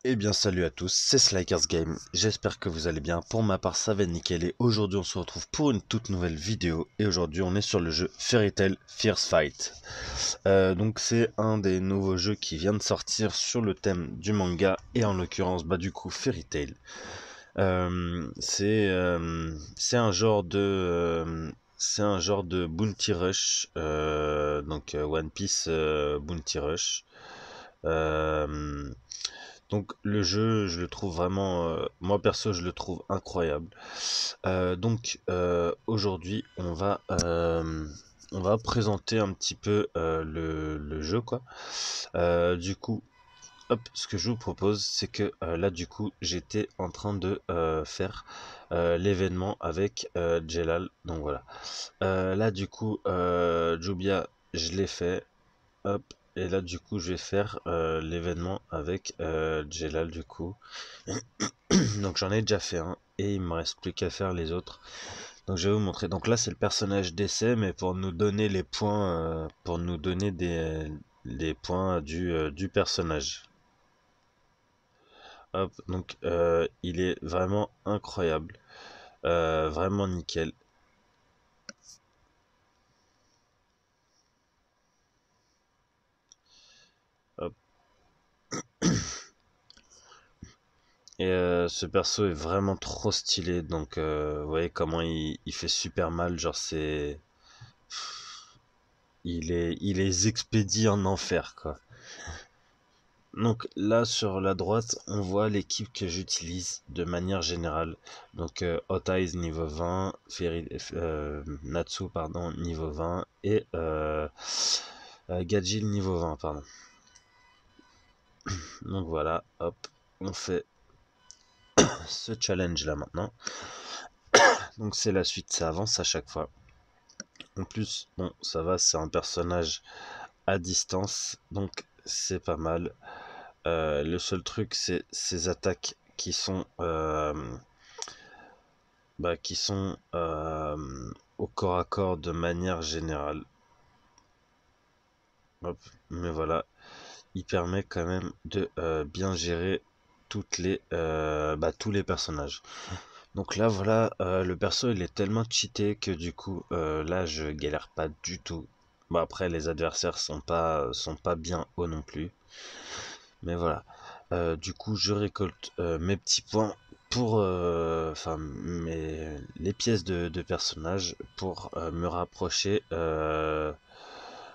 Eh bien salut à tous, c'est Slykers Game, j'espère que vous allez bien, pour ma part ça va nickel et aujourd'hui on se retrouve pour une toute nouvelle vidéo et aujourd'hui on est sur le jeu Fairy Tail Fierce Fight. Donc c'est un des nouveaux jeux qui vient de sortir sur le thème du manga et en l'occurrence du coup Fairy Tail. C'est un genre de Bounty Rush, One Piece Bounty Rush. Euh, donc le jeu, je le trouve vraiment, moi perso, je le trouve incroyable. Aujourd'hui, on va présenter un petit peu le jeu, quoi. Du coup, hop, ce que je vous propose, c'est que là, du coup, j'étais en train de faire l'événement avec Jelal. Donc voilà. Là, du coup, Jubia, je l'ai fait. Hop, et là du coup je vais faire l'événement avec Jelal du coup. Donc j'en ai déjà fait un et il me reste plus qu'à faire les autres. Donc je vais vous montrer. Donc là c'est le personnage d'essai mais pour nous donner les points, pour nous donner les points du personnage. Hop, donc il est vraiment incroyable, vraiment nickel. Hop. Et ce perso est vraiment trop stylé, donc vous voyez comment il fait super mal, genre c'est... il les expédie en enfer, quoi. Donc là sur la droite, on voit l'équipe que j'utilise de manière générale. Donc Hot Eyes niveau 20, Natsu pardon niveau 20 et Gajil niveau 20 pardon. Donc voilà, hop, on fait ce challenge là maintenant. Donc c'est la suite, ça avance à chaque fois. En plus, bon, ça va, c'est un personnage à distance, donc c'est pas mal. Le seul truc, c'est ces attaques qui sont au corps à corps de manière générale. Hop, mais voilà, il permet quand même de bien gérer tous les personnages. Donc là, voilà, le perso il est tellement cheaté que du coup, là, je galère pas du tout. Bon, après, les adversaires sont pas bien hauts non plus. Mais voilà. Du coup, je récolte mes petits points pour, les pièces de personnage pour me rapprocher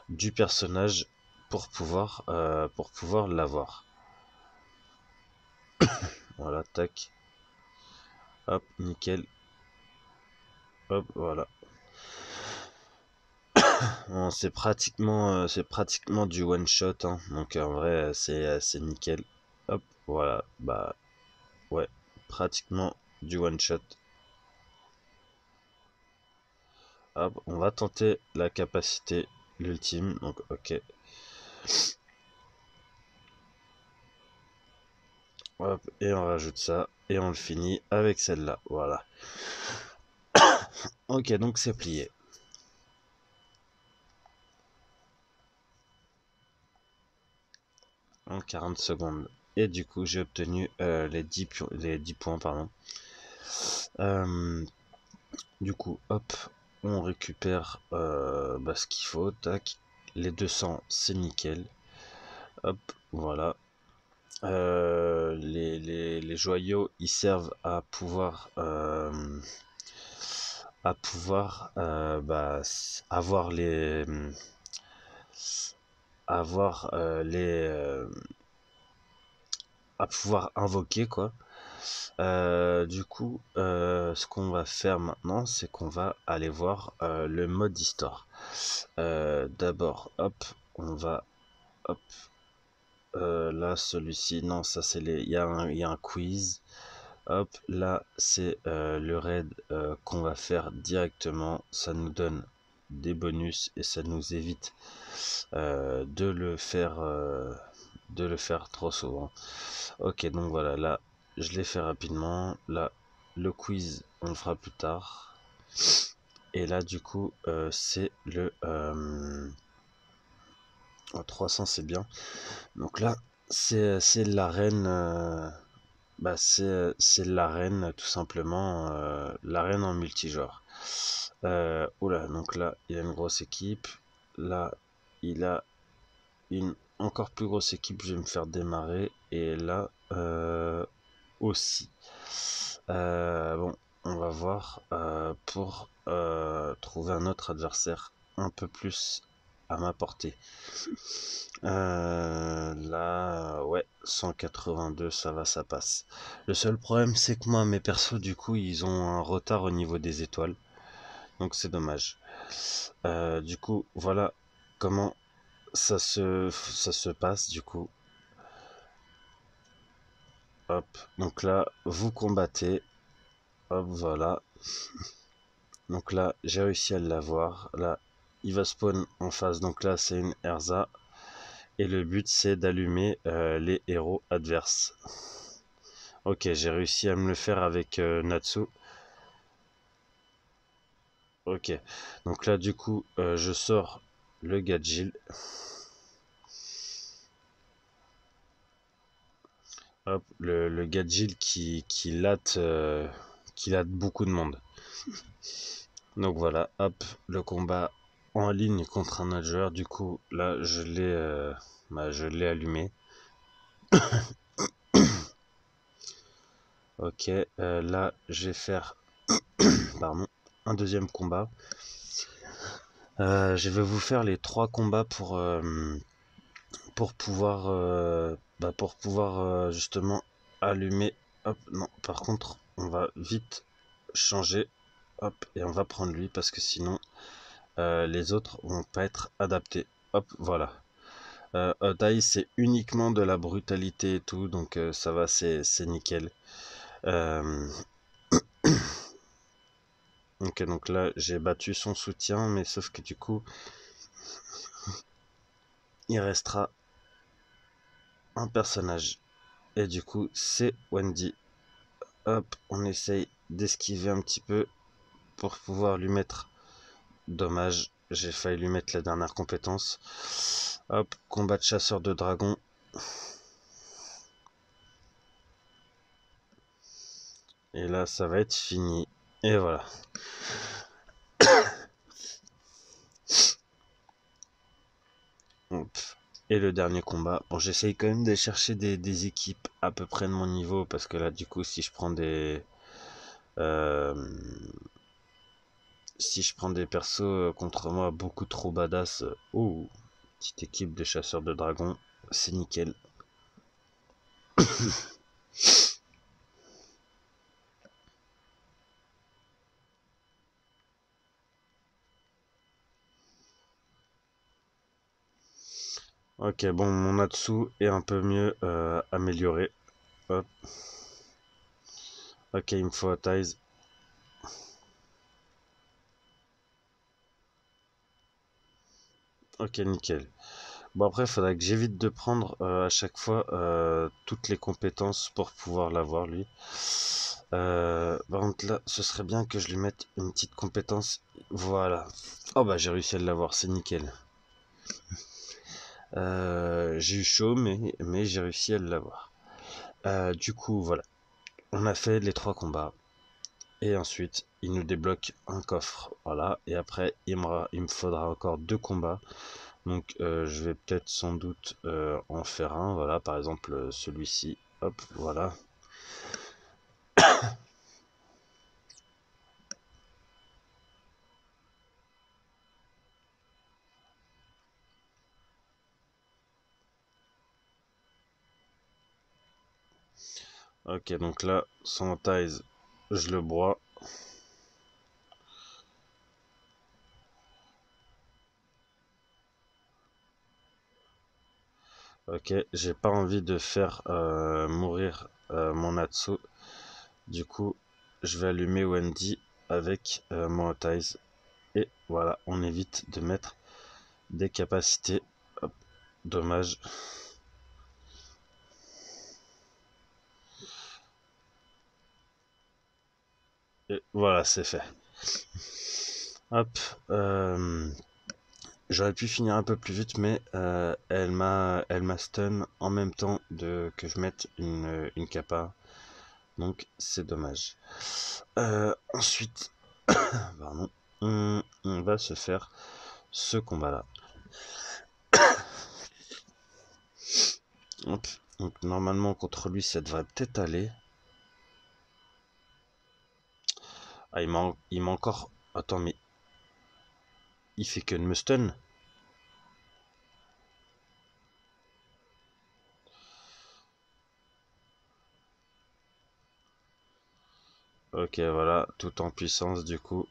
du personnage pour pouvoir l'avoir. Voilà, tac, hop, nickel, hop, voilà. Bon, c'est pratiquement du one shot, hein, donc en vrai, c'est nickel. Hop, voilà, bah ouais, pratiquement du one shot. Hop, on va tenter la capacité, l'ultime, donc ok. Hop, et on rajoute ça, et on le finit avec celle-là, voilà. Ok, donc c'est plié. En 40 secondes. Et du coup, j'ai obtenu les 10 points, pardon. Euh, du coup, hop, on récupère ce qu'il faut, tac. Les 200, c'est nickel. Hop, voilà. Les joyaux, ils servent à pouvoir avoir avoir à pouvoir invoquer, quoi. Du coup, ce qu'on va faire maintenant, c'est qu'on va aller voir le mode histoire. D'abord, hop, on va, hop, là, celui-ci, non, ça c'est il y a un quiz. Hop, là, c'est le raid qu'on va faire directement. Ça nous donne des bonus et ça nous évite de le faire trop souvent. Ok, donc voilà, là, je l'ai fait rapidement. Là, le quiz, on le fera plus tard. Et là, du coup, c'est le 300, c'est bien. Donc là, c'est l'arène. Bah, c'est l'arène, tout simplement. L'arène en multijoueur. Oula, donc là, il a une grosse équipe. Là, il a une encore plus grosse équipe. Je vais me faire démarrer. Et là, aussi. Bon, on va voir pour trouver un autre adversaire un peu plus à ma portée. Là, ouais, 182, ça va, ça passe. Le seul problème, c'est que moi, mes persos, du coup, ils ont un retard au niveau des étoiles. Donc c'est dommage. Du coup, voilà comment ça se passe, du coup. Hop, donc là, vous combattez. Hop, voilà. Donc là, j'ai réussi à l'avoir. Là, il va spawn en face. Donc là, c'est une Erza. Et le but, c'est d'allumer les héros adverses. Ok, j'ai réussi à me le faire avec Natsu. Ok, donc là, du coup, je sors le Gadjil. Hop, le Gadjil qui latte beaucoup de monde. Donc voilà, hop, le combat en ligne contre un autre joueur. Du coup, là, je l'ai allumé. Ok, là, je vais faire pardon, un deuxième combat. Je vais vous faire les 3 combats pour pouvoir justement allumer. Hop, non, par contre, on va vite changer. Hop, et on va prendre lui parce que sinon, les autres vont pas être adaptés. Hop, voilà. Taille, c'est uniquement de la brutalité et tout, donc ça va, c'est nickel. Euh, ok, donc là, j'ai battu son soutien, mais sauf que du coup, il restera un personnage. Et du coup, c'est Wendy. Hop, on essaye d'esquiver un petit peu pour pouvoir lui mettre. Dommage, j'ai failli lui mettre la dernière compétence. Hop, combat de chasseur de dragon. Et là, ça va être fini. Et voilà. Hop. Et le dernier combat. Bon, j'essaye quand même de chercher des équipes à peu près de mon niveau. Parce que là, du coup, euh, si je prends des persos contre moi beaucoup trop badass. Oh, petite équipe de chasseurs de dragons. C'est nickel. Ok, bon, mon Atsu est un peu mieux amélioré. Hop. Ok, il me faut Tize. Ok, nickel. Bon, après, il faudra que j'évite de prendre à chaque fois toutes les compétences pour pouvoir l'avoir, lui. Par contre, là, ce serait bien que je lui mette une petite compétence. Voilà. Oh, bah, j'ai réussi à l'avoir, c'est nickel. J'ai eu chaud, mais j'ai réussi à l'avoir. Du coup, voilà. On a fait les 3 combats. Et ensuite, il nous débloque un coffre. Voilà. Et après, il me faudra encore 2 combats. Donc, je vais peut-être sans doute en faire un. Voilà, par exemple, celui-ci. Hop, voilà. Ok, donc là, son Ties, je le broie. Ok, j'ai pas envie de faire mourir mon Natsu. Du coup, je vais allumer Wendy avec mon Ties. Et voilà, on évite de mettre des capacités. Hop, dommage. Et voilà, c'est fait. Hop. J'aurais pu finir un peu plus vite, mais elle m'a stun en même temps que je mette une capa. Donc c'est dommage. Ensuite, pardon, on va se faire ce combat-là. Hop. Donc normalement contre lui ça devrait peut-être aller. Ah il m'a encore... Attends mais... Il fait que de me stun. Ok voilà, tout en puissance du coup.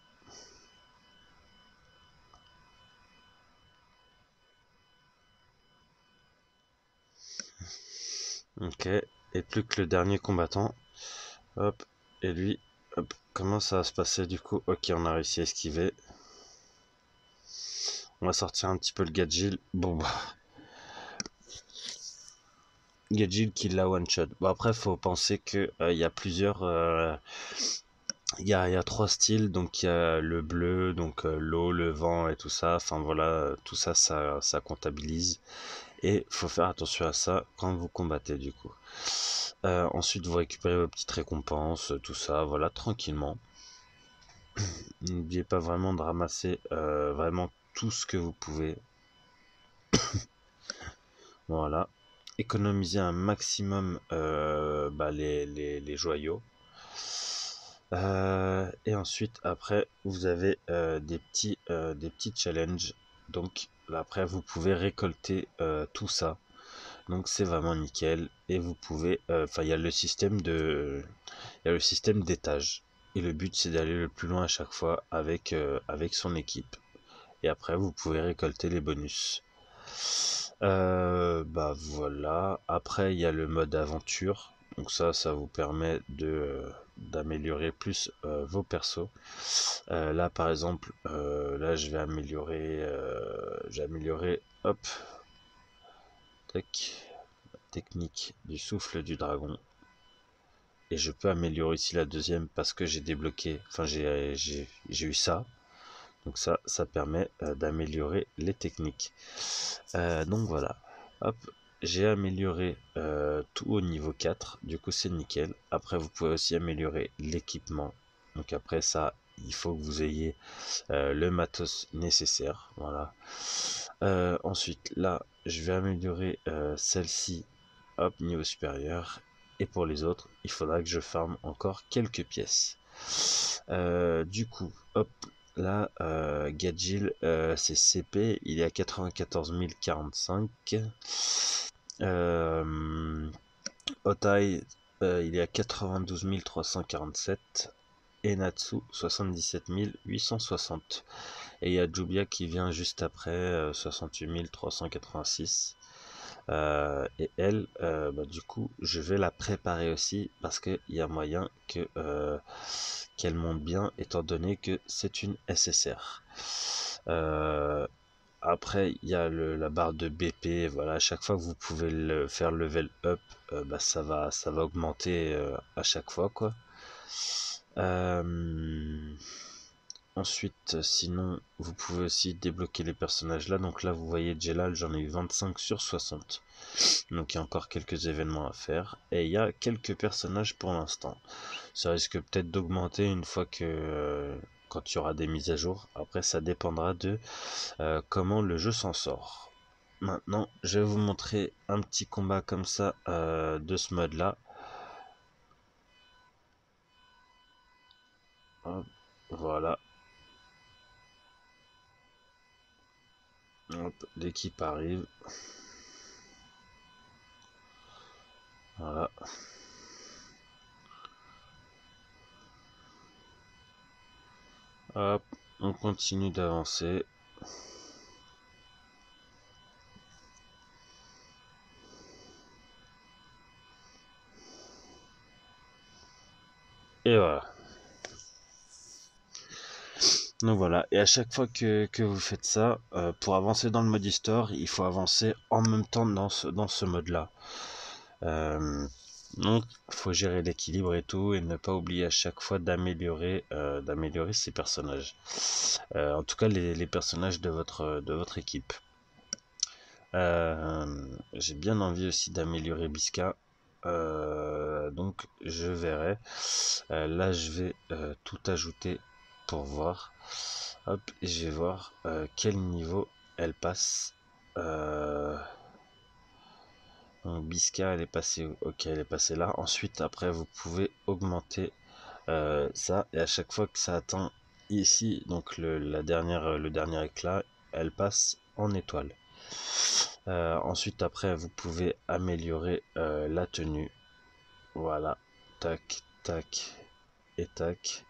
Ok, et plus que le dernier combattant. Hop, et lui, hop, comment ça va se passer du coup? Ok, on a réussi à esquiver. On va sortir un petit peu le Gadgil. Bon bah, Gadgil qui l'a one shot. Bon après, faut penser que il y a plusieurs, il y a trois styles. Donc il y a le bleu, donc l'eau, le vent et tout ça. Enfin voilà, tout ça, ça comptabilise. Et faut faire attention à ça quand vous combattez du coup. Ensuite, vous récupérez vos petites récompenses, tout ça, voilà, tranquillement. N'oubliez pas vraiment de ramasser vraiment tout ce que vous pouvez. Voilà. Économiser un maximum les joyaux. Et ensuite, après, vous avez des petits challenges. Donc, là, après, vous pouvez récolter tout ça. Donc, c'est vraiment nickel. Et vous pouvez... Enfin, il y a le système de... Il y a le système d'étage. Et le but, c'est d'aller le plus loin à chaque fois avec son équipe. Et après, vous pouvez récolter les bonus. Bah voilà. Après, il y a le mode aventure. Donc ça vous permet d'améliorer plus vos persos. Là, par exemple, là, je vais améliorer, hop, tac, technique du souffle du dragon. Et je peux améliorer ici la deuxième parce que j'ai débloqué, enfin j'ai eu ça. Donc ça permet d'améliorer les techniques. Donc voilà. Hop, j'ai amélioré tout au niveau 4. Du coup, c'est nickel. Après, vous pouvez aussi améliorer l'équipement. Donc après ça, il faut que vous ayez le matos nécessaire. Voilà. Ensuite, là, je vais améliorer celle-ci. Hop, niveau supérieur. Et pour les autres, il faudra que je farme encore quelques pièces. Du coup, hop, là, Gadgil, c'est CP, il est à 94 045. Otai, il est à 92 347. Et Natsu, 77 860. Et il y a Jubia qui vient juste après, 68 386. Et elle, du coup, je vais la préparer aussi parce qu'il y a moyen qu'elle monte bien étant donné que c'est une SSR. Après, il y a la barre de BP. Voilà, à chaque fois que vous pouvez le faire level up, ça va augmenter à chaque fois, quoi. Ensuite, sinon, vous pouvez aussi débloquer les personnages là. Donc là, vous voyez Jelal, j'en ai eu 25 sur 60. Donc il y a encore quelques événements à faire. Et il y a quelques personnages pour l'instant. Ça risque peut-être d'augmenter une fois que... quand il y aura des mises à jour. Après, ça dépendra de comment le jeu s'en sort. Maintenant, je vais vous montrer un petit combat comme ça de ce mode là. Hop, voilà. Hop, l'équipe arrive. Voilà. Hop, on continue d'avancer. Et voilà. Donc voilà, et à chaque fois que vous faites ça, pour avancer dans le mode histoire, il faut avancer en même temps dans ce mode-là. Donc, faut gérer l'équilibre et tout, et ne pas oublier à chaque fois d'améliorer ces personnages. En tout cas, les personnages de votre équipe. J'ai bien envie aussi d'améliorer Bisca. Donc, je verrai. Là, je vais tout ajouter pour voir. Hop, et je vais voir quel niveau elle passe. Donc Bisca, elle est passée, ok, elle est passée là. Ensuite, après, vous pouvez augmenter ça, et à chaque fois que ça atteint ici, donc le dernier éclat, elle passe en étoile. Ensuite, après, vous pouvez améliorer la tenue. Voilà, tac, tac et tac.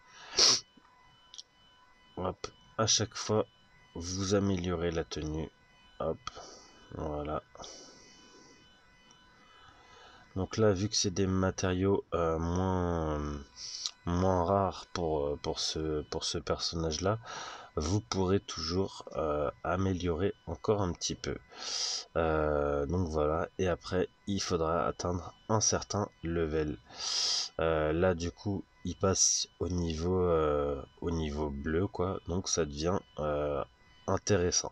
Hop, à chaque fois, vous améliorez la tenue. Hop, voilà. Donc là, vu que c'est des matériaux moins rares pour ce personnage-là, vous pourrez toujours améliorer encore un petit peu. Donc voilà, et après, il faudra atteindre un certain level. Là, du coup, il passe au niveau bleu, quoi. Donc ça devient intéressant.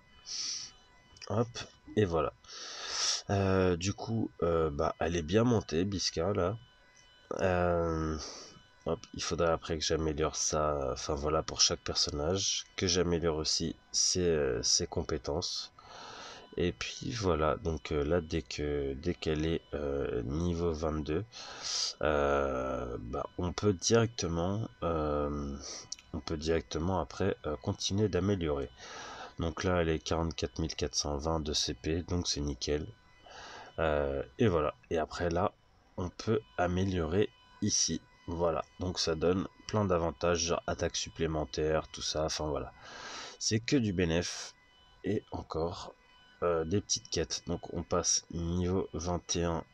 Hop, et voilà. Du coup, bah, elle est bien montée, Bisca, là. Hop, il faudrait après que j'améliore ça, enfin voilà, pour chaque personnage, que j'améliore aussi ses compétences. Et puis voilà, donc là, dès qu'elle est niveau 22, bah, on peut directement après continuer d'améliorer. Donc là, elle est 44 420 de CP, donc c'est nickel. Et voilà. Et après là, on peut améliorer ici. Voilà. Donc ça donne plein d'avantages, genre attaque supplémentaire, tout ça. Enfin voilà. C'est que du bénéf. Et encore des petites quêtes. Donc on passe niveau 21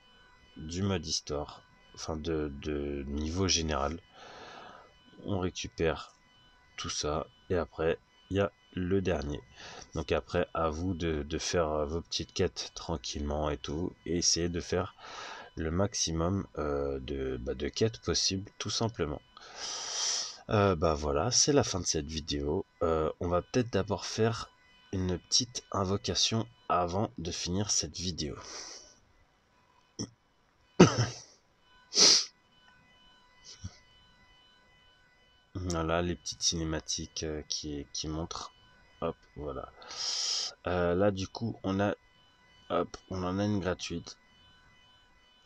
du mode histoire. Enfin de niveau général. On récupère tout ça. Et après, il y a le dernier. Donc après, à vous de faire vos petites quêtes tranquillement et tout. Et essayer de faire le maximum de quêtes possibles, tout simplement. Bah voilà, c'est la fin de cette vidéo. On va peut-être d'abord faire une petite invocation avant de finir cette vidéo. Voilà les petites cinématiques qui montrent. Hop, voilà. Là du coup on en a une gratuite.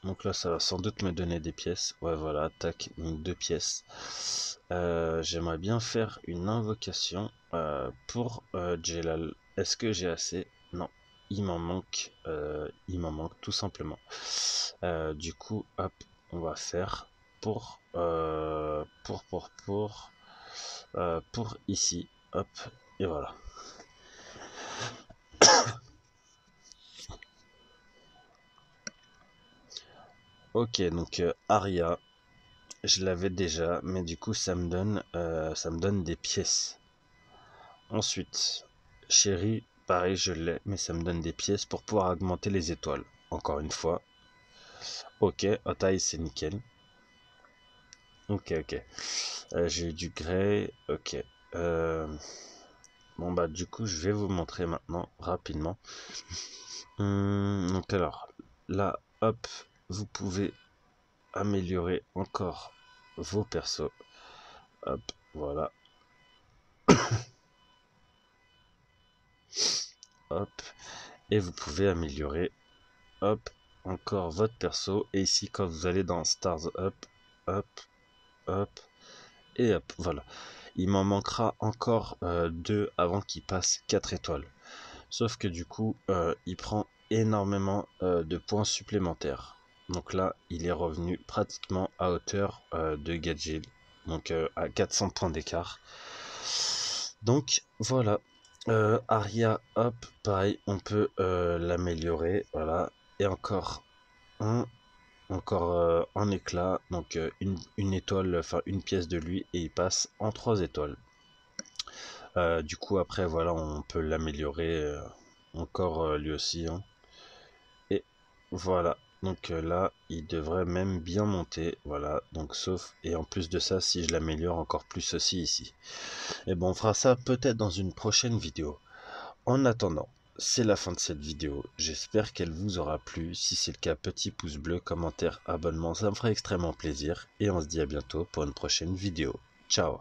Donc là, ça va sans doute me donner des pièces. Ouais, voilà, tac, donc 2 pièces. J'aimerais bien faire une invocation pour Jelal. Est-ce que j'ai assez? Non, il m'en manque tout simplement. Du coup, hop, on va faire pour ici. Hop, et voilà. Ok, donc Aria. Je l'avais déjà, mais du coup ça me donne des pièces. Ensuite, Chéri, pareil, je l'ai, mais ça me donne des pièces pour pouvoir augmenter les étoiles. Encore une fois. Ok, Otai, c'est nickel. Ok, ok. J'ai du grey, ok. Bon bah du coup, je vais vous montrer maintenant, rapidement. Donc alors, là, hop, vous pouvez améliorer encore vos persos. Hop, voilà. Hop, et vous pouvez améliorer, hop, encore votre perso. Et ici, quand vous allez dans Stars Up, hop, hop, et hop, voilà. Il m'en manquera encore 2 avant qu'il passe 4 étoiles. Sauf que du coup, il prend énormément de points supplémentaires. Donc là, il est revenu pratiquement à hauteur de Gadget. Donc à 400 points d'écart. Donc voilà. Aria, hop, pareil, on peut l'améliorer. Voilà. Et encore un éclat. Donc une étoile, enfin une pièce de lui. Et il passe en 3 étoiles. Du coup, après, voilà, on peut l'améliorer encore lui aussi. Hein. Et voilà. Donc là, il devrait même bien monter, voilà, donc sauf, et en plus de ça, si je l'améliore encore plus aussi ici. Et bon, on fera ça peut-être dans une prochaine vidéo. En attendant, c'est la fin de cette vidéo, j'espère qu'elle vous aura plu. Si c'est le cas, petit pouce bleu, commentaire, abonnement, ça me ferait extrêmement plaisir. Et on se dit à bientôt pour une prochaine vidéo. Ciao!